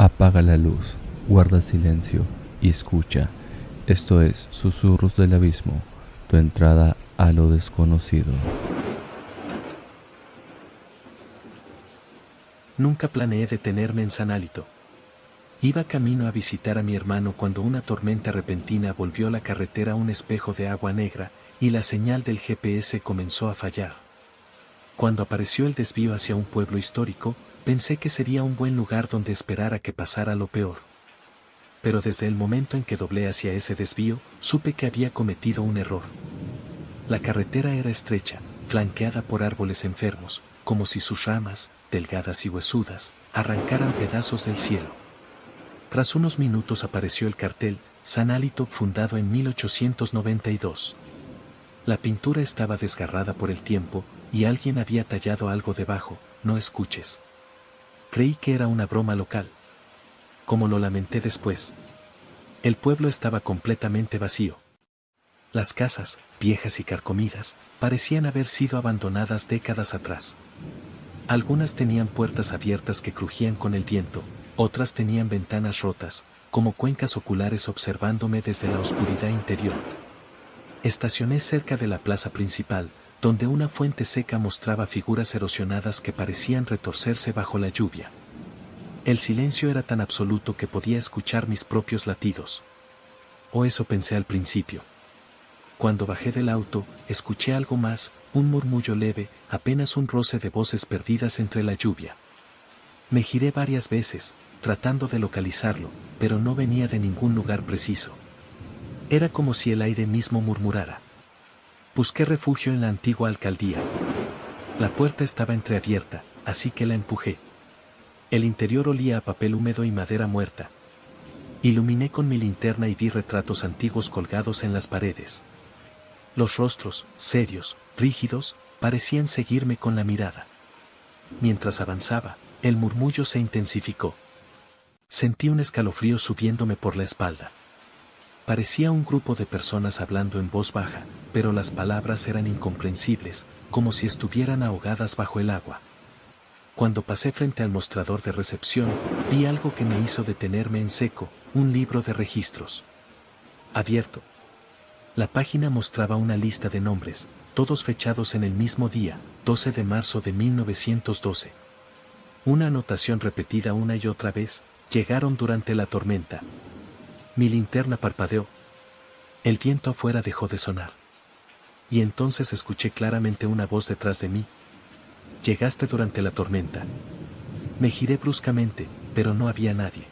Apaga la luz, guarda silencio y escucha. Esto es Susurros del Abismo, tu entrada a lo desconocido. Nunca planeé detenerme en San Hálito. Iba camino a visitar a mi hermano cuando una tormenta repentina volvió la carretera un espejo de agua negra, y la señal del GPS comenzó a fallar. Cuando apareció el desvío hacia un pueblo histórico, pensé que sería un buen lugar donde esperar a que pasara lo peor. Pero desde el momento en que doblé hacia ese desvío, supe que había cometido un error. La carretera era estrecha, flanqueada por árboles enfermos, como si sus ramas, delgadas y huesudas, arrancaran pedazos del cielo. Tras unos minutos apareció el cartel, San Hálito, fundado en 1892. La pintura estaba desgarrada por el tiempo, y alguien había tallado algo debajo: no escuches. Creí que era una broma local. Como lo lamenté después. El pueblo estaba completamente vacío. Las casas, viejas y carcomidas, parecían haber sido abandonadas décadas atrás. Algunas tenían puertas abiertas que crujían con el viento, otras tenían ventanas rotas, como cuencas oculares observándome desde la oscuridad interior. Estacioné cerca de la plaza principal, donde una fuente seca mostraba figuras erosionadas que parecían retorcerse bajo la lluvia. El silencio era tan absoluto que podía escuchar mis propios latidos. O eso pensé al principio. Cuando bajé del auto, escuché algo más, un murmullo leve, apenas un roce de voces perdidas entre la lluvia. Me giré varias veces, tratando de localizarlo, pero no venía de ningún lugar preciso. Era como si el aire mismo murmurara. Busqué refugio en la antigua alcaldía. La puerta estaba entreabierta, así que la empujé. El interior olía a papel húmedo y madera muerta. Iluminé con mi linterna y vi retratos antiguos colgados en las paredes. Los rostros, serios, rígidos, parecían seguirme con la mirada. Mientras avanzaba, el murmullo se intensificó. Sentí un escalofrío subiéndome por la espalda. Parecía un grupo de personas hablando en voz baja, pero las palabras eran incomprensibles, como si estuvieran ahogadas bajo el agua. Cuando pasé frente al mostrador de recepción, vi algo que me hizo detenerme en seco: un libro de registros. Abierto. La página mostraba una lista de nombres, todos fechados en el mismo día, 12 de marzo de 1912. Una anotación repetida una y otra vez: llegaron durante la tormenta. Mi linterna parpadeó. El viento afuera dejó de sonar. Y entonces escuché claramente una voz detrás de mí: llegaste durante la tormenta. Me giré bruscamente, pero no había nadie.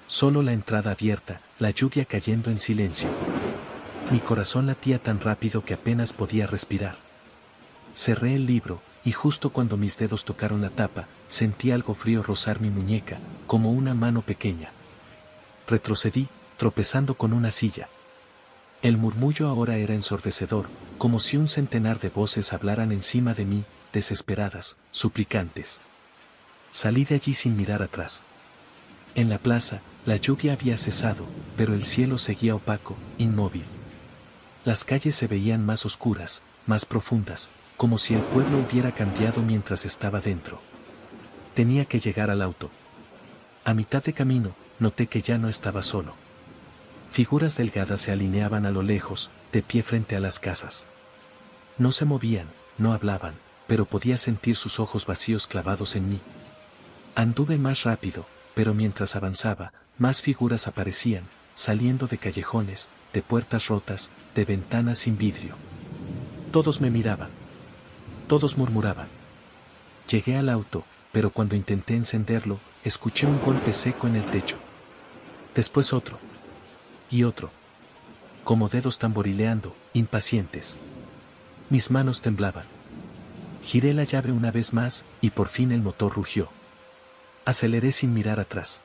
Solo la entrada abierta, la lluvia cayendo en silencio. Mi corazón latía tan rápido que apenas podía respirar. Cerré el libro, y justo cuando mis dedos tocaron la tapa, sentí algo frío rozar mi muñeca, como una mano pequeña. Retrocedí, tropezando con una silla. El murmullo ahora era ensordecedor, como si un centenar de voces hablaran encima de mí, desesperadas, suplicantes. Salí de allí sin mirar atrás. En la plaza, la lluvia había cesado, pero el cielo seguía opaco, inmóvil. Las calles se veían más oscuras, más profundas, como si el pueblo hubiera cambiado mientras estaba dentro. Tenía que llegar al auto. A mitad de camino, noté que ya no estaba solo. Figuras delgadas se alineaban a lo lejos, de pie frente a las casas. No se movían, no hablaban, pero podía sentir sus ojos vacíos clavados en mí. Anduve más rápido, pero mientras avanzaba, más figuras aparecían, saliendo de callejones, de puertas rotas, de ventanas sin vidrio. Todos me miraban. Todos murmuraban. Llegué al auto, pero cuando intenté encenderlo, escuché un golpe seco en el techo. Después otro. Y otro. Como dedos tamborileando, impacientes. Mis manos temblaban. Giré la llave una vez más, y por fin el motor rugió. Aceleré sin mirar atrás.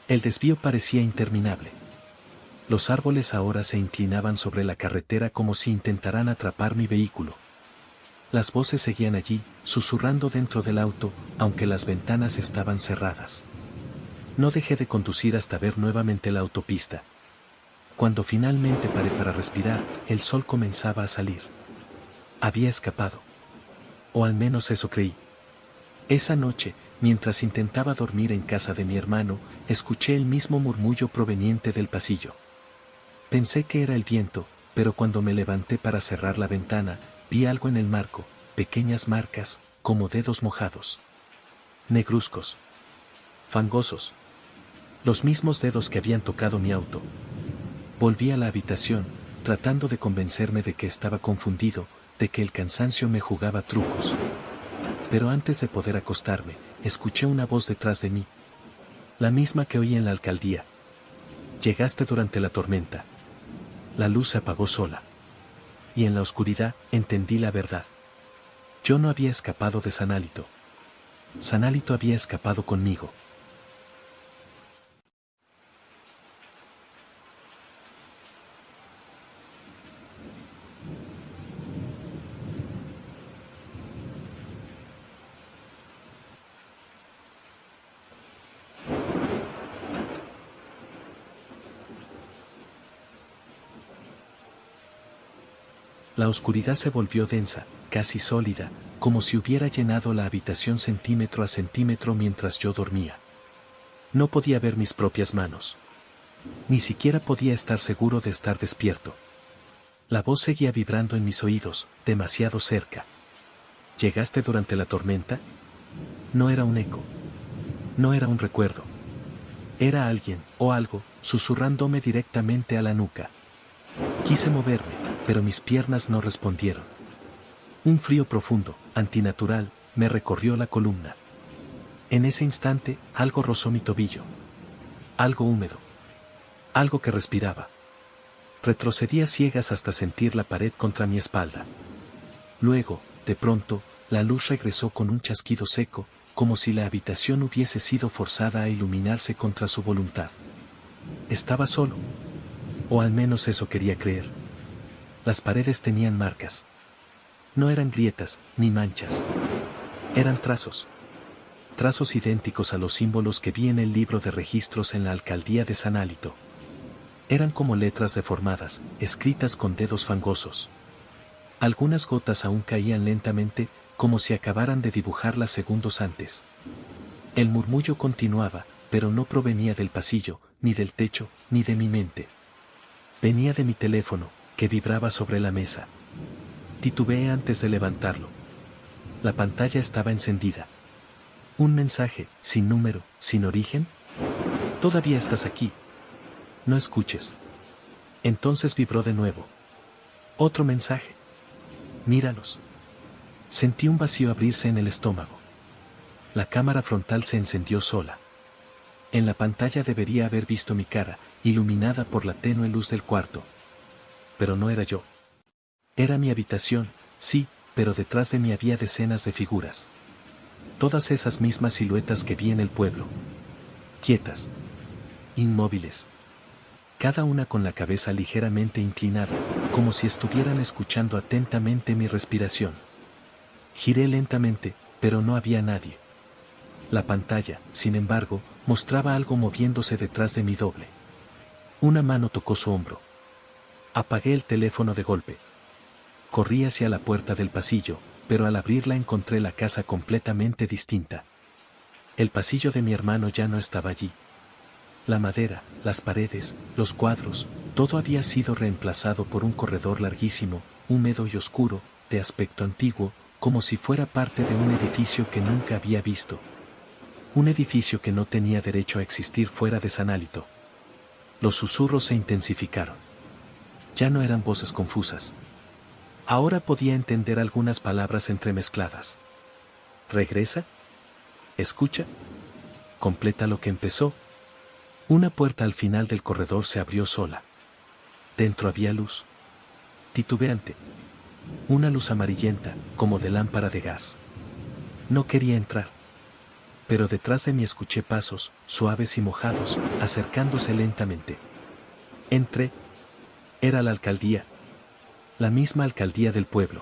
El desvío parecía interminable. Los árboles ahora se inclinaban sobre la carretera como si intentaran atrapar mi vehículo. Las voces seguían allí, susurrando dentro del auto, aunque las ventanas estaban cerradas. No dejé de conducir hasta ver nuevamente la autopista. Cuando finalmente paré para respirar, el sol comenzaba a salir. Había escapado. O al menos eso creí. Esa noche, Mientras intentaba dormir en casa de mi hermano, escuché el mismo murmullo proveniente del pasillo. Pensé que era el viento, pero cuando me levanté para cerrar la ventana, vi algo en el marco, pequeñas marcas, como dedos mojados. Negruzcos. Fangosos. Los mismos dedos que habían tocado mi auto. Volví a la habitación, tratando de convencerme de que estaba confundido, de que el cansancio me jugaba trucos. Pero antes de poder acostarme, escuché una voz detrás de mí. La misma que oí en la alcaldía. Llegaste durante la tormenta. La luz se apagó sola. Y en la oscuridad entendí la verdad. Yo no había escapado de San Hálito. San Hálito había escapado conmigo. La oscuridad se volvió densa, casi sólida, como si hubiera llenado la habitación centímetro a centímetro mientras yo dormía. No podía ver mis propias manos. Ni siquiera podía estar seguro de estar despierto. La voz seguía vibrando en mis oídos, demasiado cerca. ¿Llegaste durante la tormenta? No era un eco. No era un recuerdo. Era alguien, o algo, susurrándome directamente a la nuca. Quise moverme, pero mis piernas no respondieron. Un frío profundo, antinatural, me recorrió la columna. En ese instante, algo rozó mi tobillo. Algo húmedo. Algo que respiraba. Retrocedí a ciegas hasta sentir la pared contra mi espalda. Luego, de pronto, la luz regresó con un chasquido seco, como si la habitación hubiese sido forzada a iluminarse contra su voluntad. Estaba solo. O al menos eso quería creer. Las paredes tenían marcas. No eran grietas, ni manchas. Eran trazos. Trazos idénticos a los símbolos que vi en el libro de registros en la alcaldía de San Hálito. Eran como letras deformadas, escritas con dedos fangosos. Algunas gotas aún caían lentamente, como si acabaran de dibujarlas segundos antes. El murmullo continuaba, pero no provenía del pasillo, ni del techo, ni de mi mente. Venía de mi teléfono, que vibraba sobre la mesa. Titubeé antes de levantarlo. La pantalla estaba encendida. Un mensaje, sin número, sin origen. Todavía estás aquí. No escuches. Entonces vibró de nuevo. Otro mensaje. Míralos. Sentí un vacío abrirse en el estómago. La cámara frontal se encendió sola. En la pantalla debería haber visto mi cara, iluminada por la tenue luz del cuarto. Pero no era yo. Era mi habitación, sí, pero detrás de mí había decenas de figuras. Todas esas mismas siluetas que vi en el pueblo. Quietas. Inmóviles. Cada una con la cabeza ligeramente inclinada, como si estuvieran escuchando atentamente mi respiración. Giré lentamente, pero no había nadie. La pantalla, sin embargo, mostraba algo moviéndose detrás de mi doble. Una mano tocó su hombro. Apagué el teléfono de golpe. Corrí hacia la puerta del pasillo, pero al abrirla encontré la casa completamente distinta. El pasillo de mi hermano ya no estaba allí. La madera, las paredes, los cuadros, todo había sido reemplazado por un corredor larguísimo, húmedo y oscuro, de aspecto antiguo, como si fuera parte de un edificio que nunca había visto. Un edificio que no tenía derecho a existir fuera de San Hálito. Los susurros se intensificaron. Ya no eran voces confusas. Ahora podía entender algunas palabras entremezcladas. ¿Regresa? ¿Escucha? Completa lo que empezó. Una puerta al final del corredor se abrió sola. Dentro había luz. Titubeante. Una luz amarillenta, como de lámpara de gas. No quería entrar. Pero detrás de mí escuché pasos, suaves y mojados, acercándose lentamente. Entré. Era la alcaldía. La misma alcaldía del pueblo.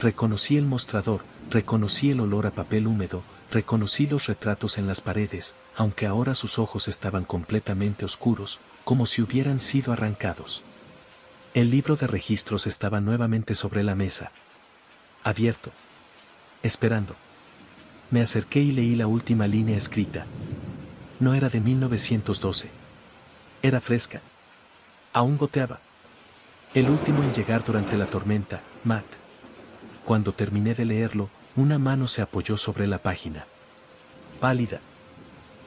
Reconocí el mostrador, reconocí el olor a papel húmedo, reconocí los retratos en las paredes, aunque ahora sus ojos estaban completamente oscuros, como si hubieran sido arrancados. El libro de registros estaba nuevamente sobre la mesa. Abierto. Esperando. Me acerqué y leí la última línea escrita. No era de 1912. Era fresca. Aún goteaba. El último en llegar durante la tormenta, Matt. Cuando terminé de leerlo, una mano se apoyó sobre la página. Pálida.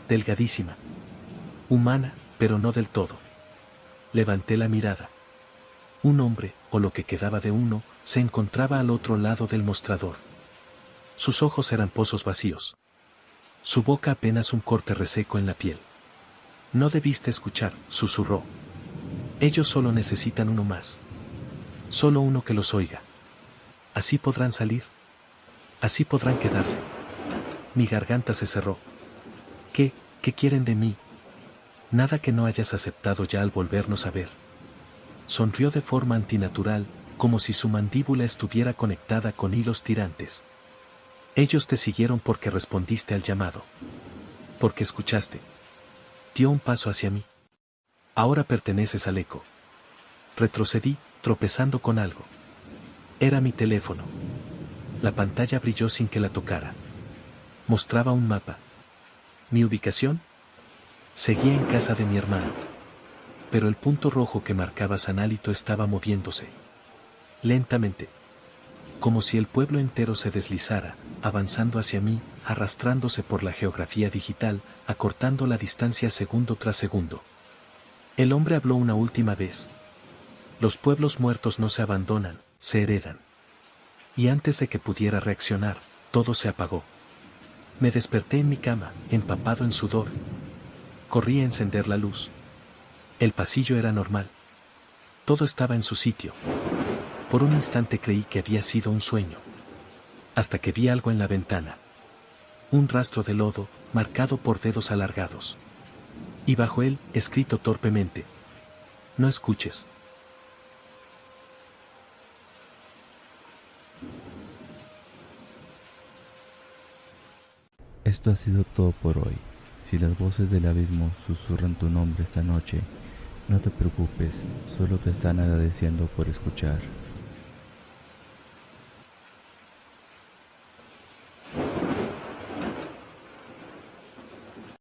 Delgadísima. Humana, pero no del todo. Levanté la mirada. Un hombre, o lo que quedaba de uno, se encontraba al otro lado del mostrador. Sus ojos eran pozos vacíos. Su boca apenas un corte reseco en la piel. No debiste escuchar, susurró. Ellos solo necesitan uno más. Solo uno que los oiga. Así podrán salir. Así podrán quedarse. Mi garganta se cerró. ¿Qué quieren de mí? Nada que no hayas aceptado ya al volvernos a ver. Sonrió de forma antinatural, como si su mandíbula estuviera conectada con hilos tirantes. Ellos te siguieron porque respondiste al llamado. Porque escuchaste. Dio un paso hacia mí. Ahora perteneces al eco. Retrocedí, tropezando con algo. Era mi teléfono. La pantalla brilló sin que la tocara. Mostraba un mapa. ¿Mi ubicación? Seguía en casa de mi hermano. Pero el punto rojo que marcaba Sanálito estaba moviéndose. Lentamente. Como si el pueblo entero se deslizara, avanzando hacia mí, arrastrándose por la geografía digital, acortando la distancia segundo tras segundo. El hombre habló una última vez. Los pueblos muertos no se abandonan, se heredan. Y antes de que pudiera reaccionar, todo se apagó. Me desperté en mi cama, empapado en sudor. Corrí a encender la luz. El pasillo era normal. Todo estaba en su sitio. Por un instante creí que había sido un sueño. Hasta que vi algo en la ventana. Un rastro de lodo, marcado por dedos alargados. Y bajo él, escrito torpemente. No escuches. Esto ha sido todo por hoy. Si las voces del abismo susurran tu nombre esta noche, no te preocupes, solo te están agradeciendo por escuchar.